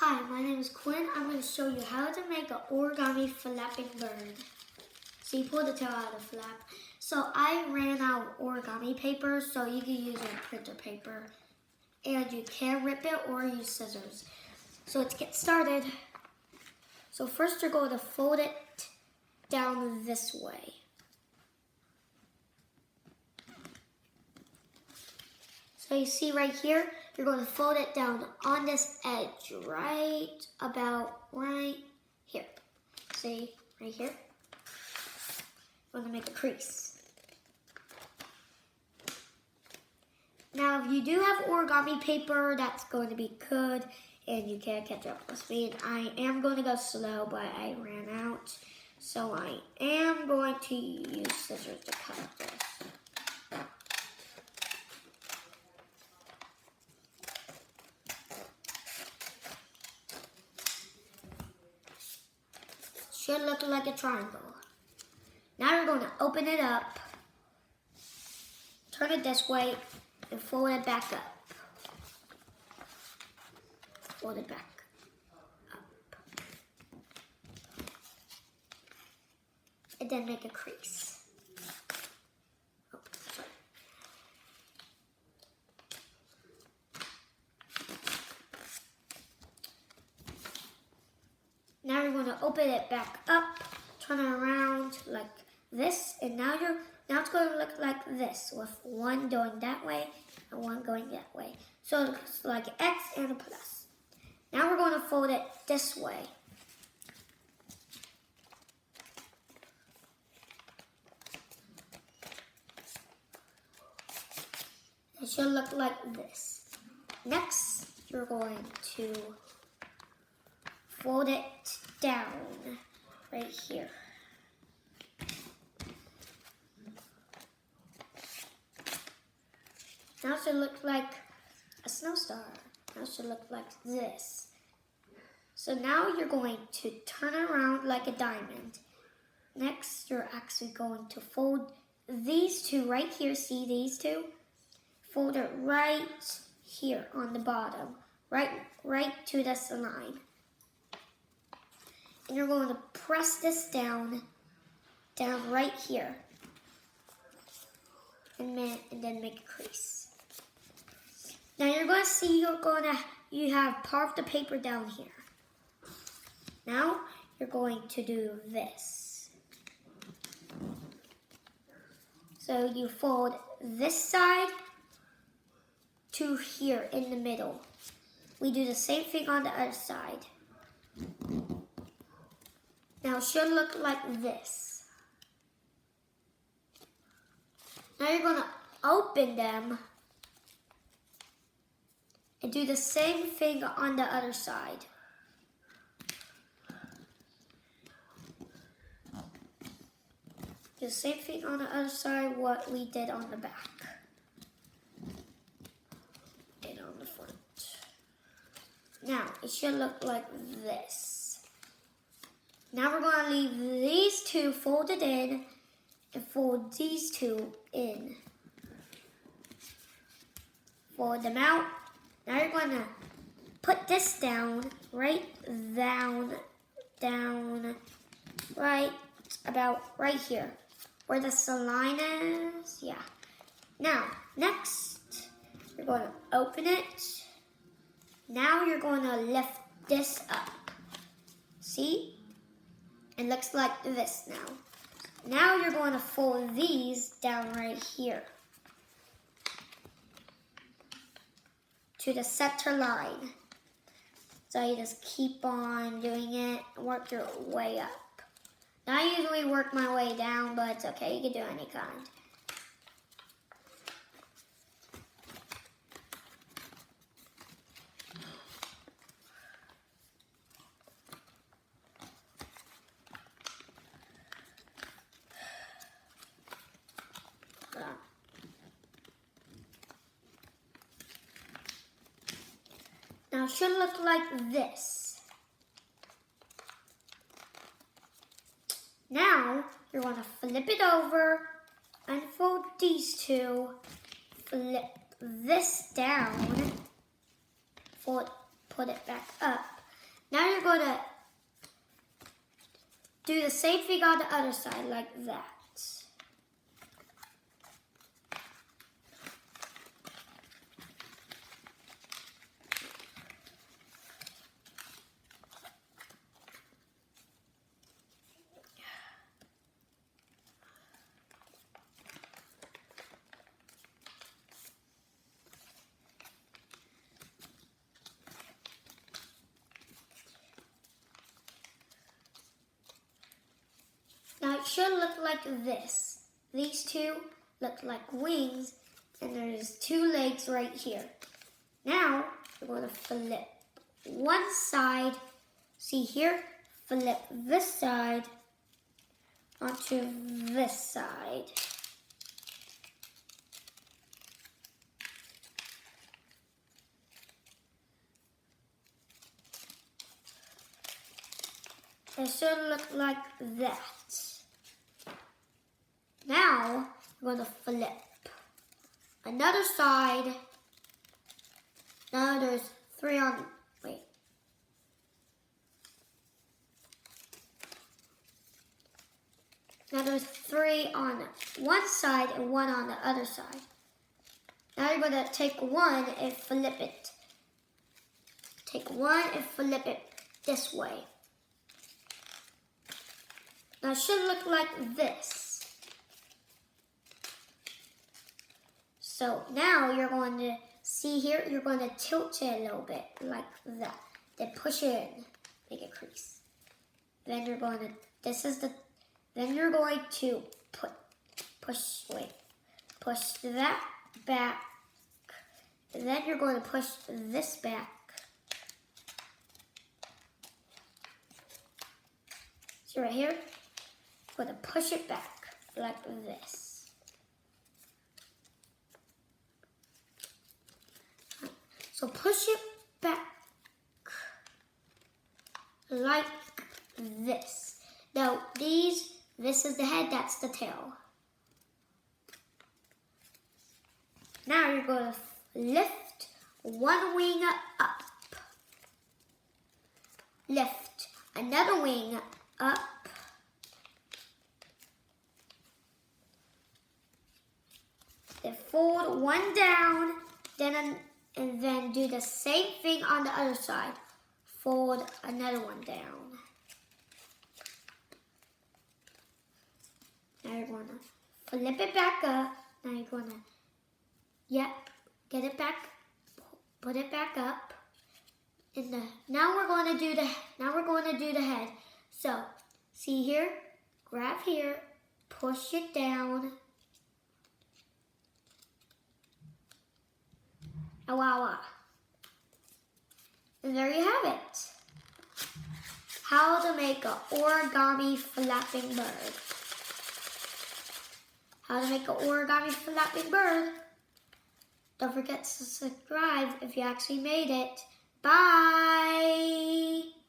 Hi, my name is Quinn. I'm going to show you how to make an origami flapping bird. So you pull the tail out of the flap. So I ran out of origami paper, so you can use a printer paper. And you can rip it or use scissors. So let's get started. So first you're going to fold it down this way. So you see right here, you're going to fold it down on this edge, right here. See, right here? You're going to make a crease. Now, if you do have origami paper, that's going to be good, and you can't catch up with me. I am going to go slow, but I ran out, so I am going to use scissors to cut this. Should look like a triangle. Now you're going to open it up, turn it this way, and fold it back up. Fold it back up. And then make a crease. Oh, sorry. Now you're going to open it back up, turn it around like this, and now it's going to look like this, with one going that way and one going that way. So it looks like an X and a plus. Now we're going to fold it this way. It should look like this. Next, you're going to fold it down right here. Now it should look like a snow star. Now it should look like this. So now you're going to turn it around like a diamond. Next, you're actually going to fold these two right here. See these two? Fold it right here on the bottom, right to this line. And you're going to press this down right here, and then make a crease. Now you're going to see you have part of the paper down here. Now you're going to do this. So you fold this side to here in the middle. We do the same thing on the other side. Now it should look like this. Now you're going to open them and do the same thing on the other side. Do the same thing on the other side what we did on the back and on the front. Now it should look like this. Now we're going to leave these two folded in and fold these two in. Fold them out. Now you're going to put this down, right about right here, where the line is. Yeah. Now, next, you're going to open it. Now you're going to lift this up. See? It looks like this now. Now you're going to fold these down right here to the center line. So you just keep on doing it and work your way up. Now I usually work my way down, but it's okay, you can do any kind. Now it should look like this. Now you're going to flip it over, unfold these two, flip this down, put it back up. Now you're going to do the same thing on the other side, like that. Now it should look like this. These two look like wings, and there's two legs right here. Now we're going to flip one side. See here? Flip this side onto this side. It should look like that. Now, we're going to flip another side. Now there's three on, wait. Now there's three on one side and one on the other side. Now you're going to take one and flip it. Take one and flip it this way. Now it should look like this. So now you're going to see here, you're going to tilt it a little bit like that. Then push it in, make a crease. Then you're going to, then you're going to push that back. And then you're going to push this back. See right here? You're going to push it back like this. So push it back like this. Now this is the head, that's the tail. Now you're going to lift one wing up. Lift another wing up. Then fold one down, and then do the same thing on the other side. Fold another one down. Now you're going to flip it back up. Now you're going to, get it back, put it back up. And now we're going to do the head. So, see here, grab here, push it down. And there you have it. How to make an origami flapping bird. How to make an origami flapping bird. Don't forget to subscribe if you actually made it. Bye!